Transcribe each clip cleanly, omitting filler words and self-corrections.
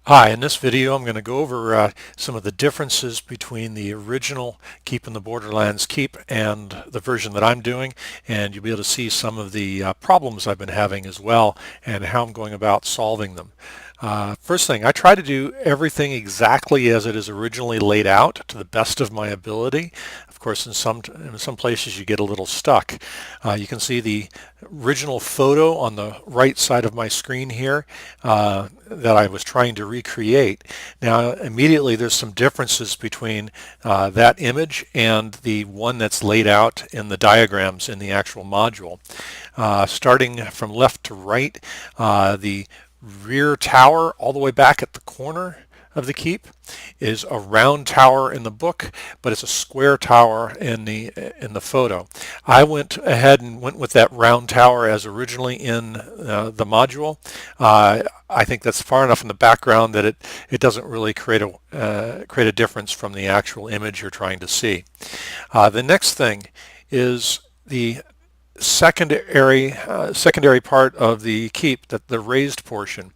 Hi, in this video I'm going to go over some of the differences between the original Keep in the Borderlands Keep and the version that I'm doing, and you'll be able to see some of the problems I've been having as well and how I'm going about solving them. First thing, I try to do everything exactly as it is originally laid out to the best of my ability. Of course, in some places you get a little stuck. You can see the original photo on the right side of my screen here that I was trying to recreate. Now, immediately there's some differences between that image and the one that's laid out in the diagrams in the actual module. Starting from left to right, the rear tower all the way back at the corner of the keep is a round tower in the book, but it's a square tower in the photo. I went ahead and went with that round tower as originally in the module. I think that's far enough in the background that it doesn't really create a difference from the actual image you're trying to see. The next thing is the secondary part of the keep, that the raised portion.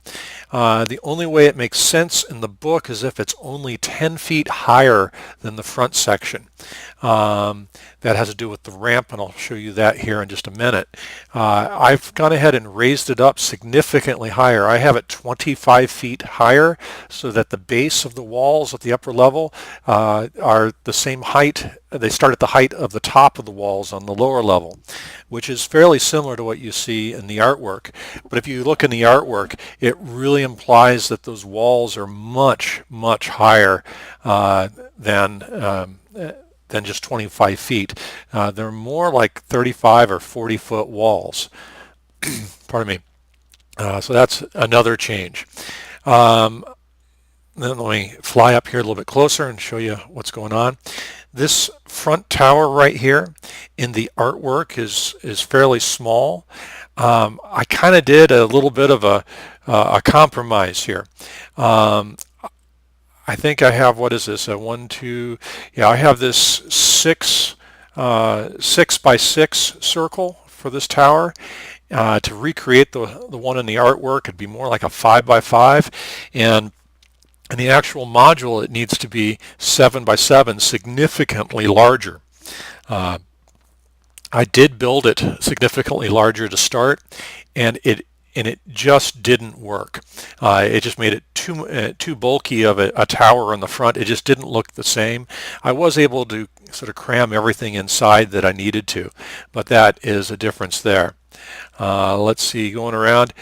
The only way it makes sense in the book is if it's only 10 feet higher than the front section. That has to do with the ramp, and I'll show you that here in just a minute. I've gone ahead and raised it up significantly higher. I have it 25 feet higher so that the base of the walls at the upper level are the same height. They start at the height of the top of the walls on the lower level, which is fairly similar to what you see in the artwork. But if you look in the artwork, it really implies that those walls are much, much higher than just 25 feet. They're more like 35 or 40-foot walls. Pardon me. So that's another change. Then let me fly up here a little bit closer and show you what's going on. This front tower right here in the artwork is fairly small. I kind of did a little bit of a compromise here. I think I have, what is this, a 1, 2, yeah, I have this 6 by 6 circle for this tower. To recreate the one in the artwork, it'd be more like a 5 by 5, and in the actual module it needs to be 7 by 7, significantly larger. I did build it significantly larger to start, and it just didn't work. It just made it too bulky of a tower on the front. It just didn't look the same. I was able to sort of cram everything inside that I needed to, but that is a difference there. Let's see, going around,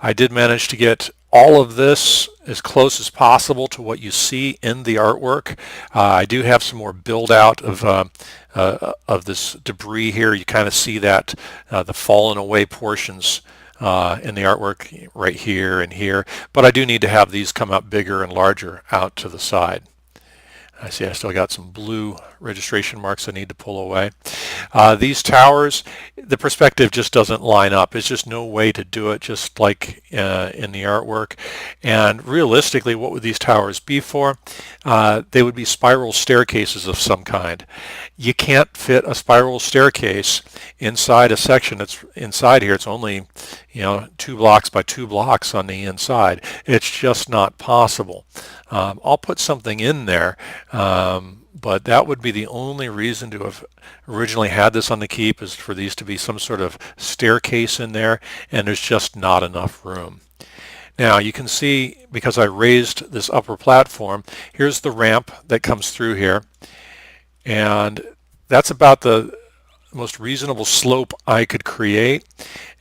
I did manage to get all of this as close as possible to what you see in the artwork. I do have some more build out of this debris here. You kind of see that the fallen away portions in the artwork right here and here, but I do need to have these come out bigger and larger out to the side. I see I still got some blue registration marks I need to pull away. These towers, the perspective just doesn't line up. It's just no way to do it just like in the artwork. And realistically, what would these towers be for? They would be spiral staircases of some kind. You can't fit a spiral staircase inside a section that's inside here. It's only 2 blocks by 2 blocks on the inside. It's just not possible. I'll put something in there, but that would be the only reason to have originally had this on the keep, is for these to be some sort of staircase in there, and there's just not enough room. Now you can see, because I raised this upper platform, here's the ramp that comes through here, and that's about the most reasonable slope I could create,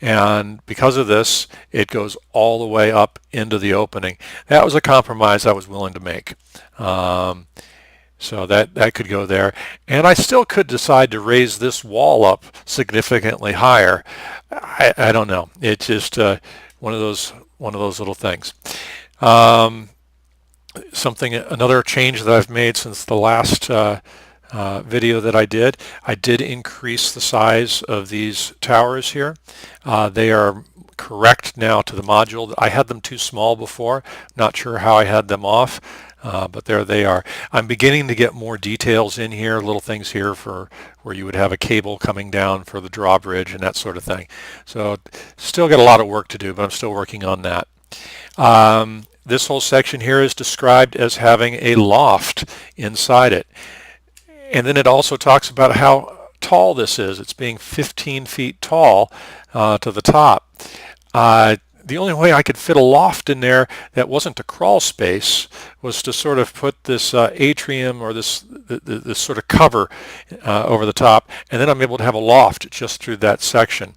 and because of this it goes all the way up into the opening. That was a compromise I was willing to make. So that could go there, and I still could decide to raise this wall up significantly higher. I don't know, it's just one of those little things. Another change that I've made since the last video that I did increase the size of these towers here. They are correct now to the module. I had them too small before. Not sure how I had them off, but there they are. I'm beginning to get more details in here, little things here for where you would have a cable coming down for the drawbridge and that sort of thing. So still got a lot of work to do, but I'm still working on that. This whole section here is described as having a loft inside it. And then it also talks about how tall this is. It's being 15 feet tall to the top. The only way I could fit a loft in there that wasn't a crawl space was to sort of put this atrium or this sort of cover over the top, and then I'm able to have a loft just through that section.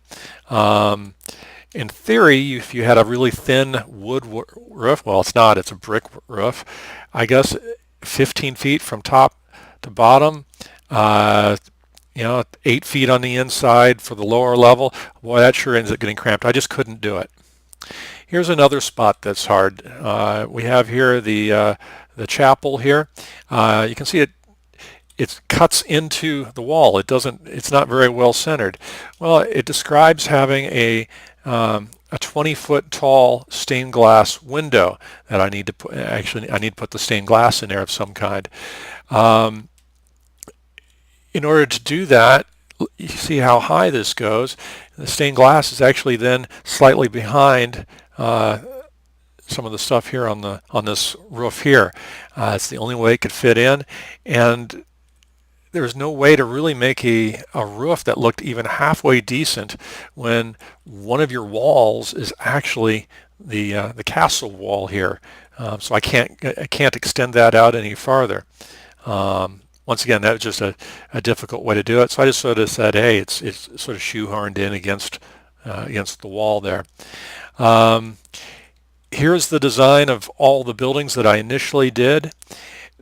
In theory, if you had a really thin wood roof, well, it's not, it's a brick roof, I guess 15 feet from top to bottom, 8 feet on the inside for the lower level, boy, that sure ends up getting cramped. I just couldn't do it. Here's another spot that's hard. We have here the chapel here. You can see it cuts into the wall. It's not very well centered. Well, it describes having a 20-foot tall stained glass window that I need to put. Actually, I need to put the stained glass in there of some kind. In order to do that, you see how high this goes. The stained glass is actually then slightly behind some of the stuff here on this roof here. It's the only way it could fit in, and there's no way to really make a roof that looked even halfway decent when one of your walls is actually the castle wall here. So I can't extend that out any farther. Once again, that was just a difficult way to do it. So I just sort of said, hey, it's sort of shoehorned in against the wall there. Here's the design of all the buildings that I initially did.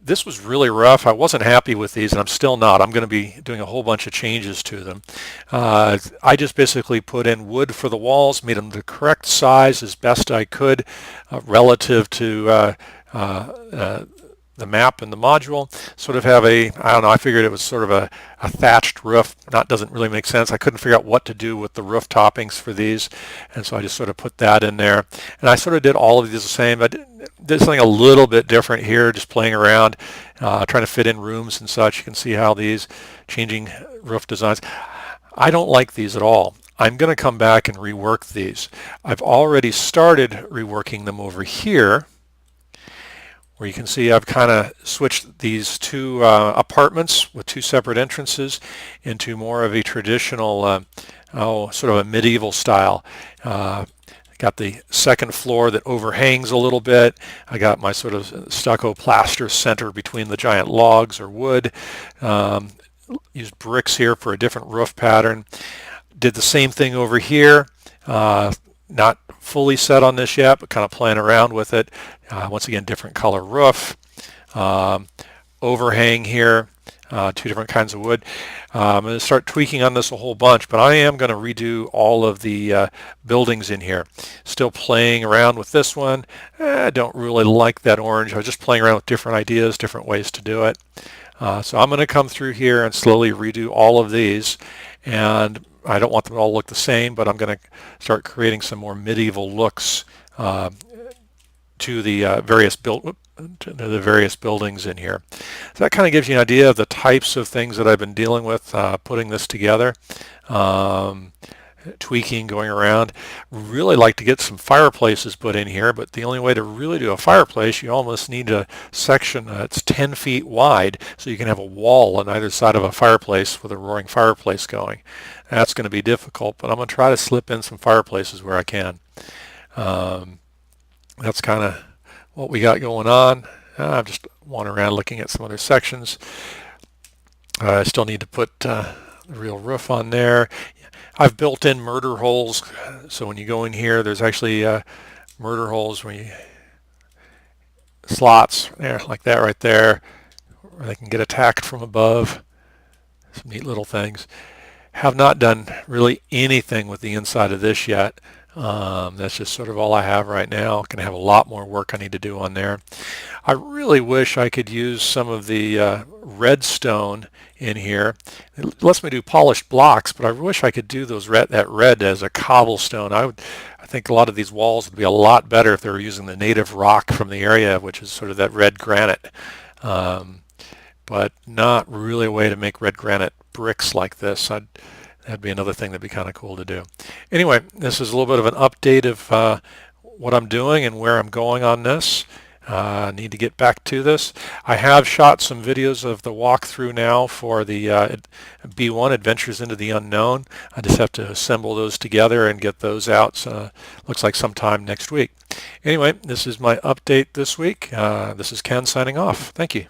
This was really rough. I wasn't happy with these, and I'm still not. I'm going to be doing a whole bunch of changes to them. I just basically put in wood for the walls, made them the correct size as best I could relative to the map and the module. Sort of have I don't know, I figured it was sort of a thatched roof. That doesn't really make sense. I couldn't figure out what to do with the roof toppings for these, and so I just sort of put that in there. And I sort of did all of these the same. I did something a little bit different here, just playing around, trying to fit in rooms and such. You can see how these changing roof designs. I don't like these at all. I'm going to come back and rework these. I've already started reworking them over here, where you can see I've kind of switched these two apartments with two separate entrances into more of a traditional, sort of a medieval style. Got the second floor that overhangs a little bit. I got my sort of stucco plaster center between the giant logs or wood. Used bricks here for a different roof pattern. Did the same thing over here. Not fully set on this yet, but kind of playing around with it. Once again, different color roof. Overhang here. Two different kinds of wood. I'm going to start tweaking on this a whole bunch, but I am going to redo all of the buildings in here. Still playing around with this one. I don't really like that orange. I was just playing around with different ideas, different ways to do it. So I'm going to come through here and slowly redo all of these, and I don't want them to all look the same, but I'm going to start creating some more medieval looks to the various buildings in here. So that kind of gives you an idea of the types of things that I've been dealing with putting this together, tweaking, going around. Really like to get some fireplaces put in here, but the only way to really do a fireplace, you almost need a section that's 10 feet wide so you can have a wall on either side of a fireplace with a roaring fireplace going. That's going to be difficult, but I'm going to try to slip in some fireplaces where I can. That's kind of what we got going on. I'm just wandering around looking at some other sections. I still need to put the real roof on there. I've built in murder holes, so when you go in here, there's actually murder holes where you slots there, like that right there, where they can get attacked from above. Some neat little things. Have not done really anything with the inside of this yet. That's just sort of all I have right now. Going to have a lot more work I need to do on there. I really wish I could use some of the redstone in here. It lets me do polished blocks, but I wish I could do that red as a cobblestone. I think a lot of these walls would be a lot better if they were using the native rock from the area, which is sort of that red granite. But not really a way to make red granite bricks like this. That'd be another thing that'd be kind of cool to do. Anyway, this is a little bit of an update of what I'm doing and where I'm going on this. I need to get back to this. I have shot some videos of the walkthrough now for the B1 Adventures into the Unknown. I just have to assemble those together and get those out. So looks like sometime next week. Anyway, this is my update this week. This is Ken signing off. Thank you.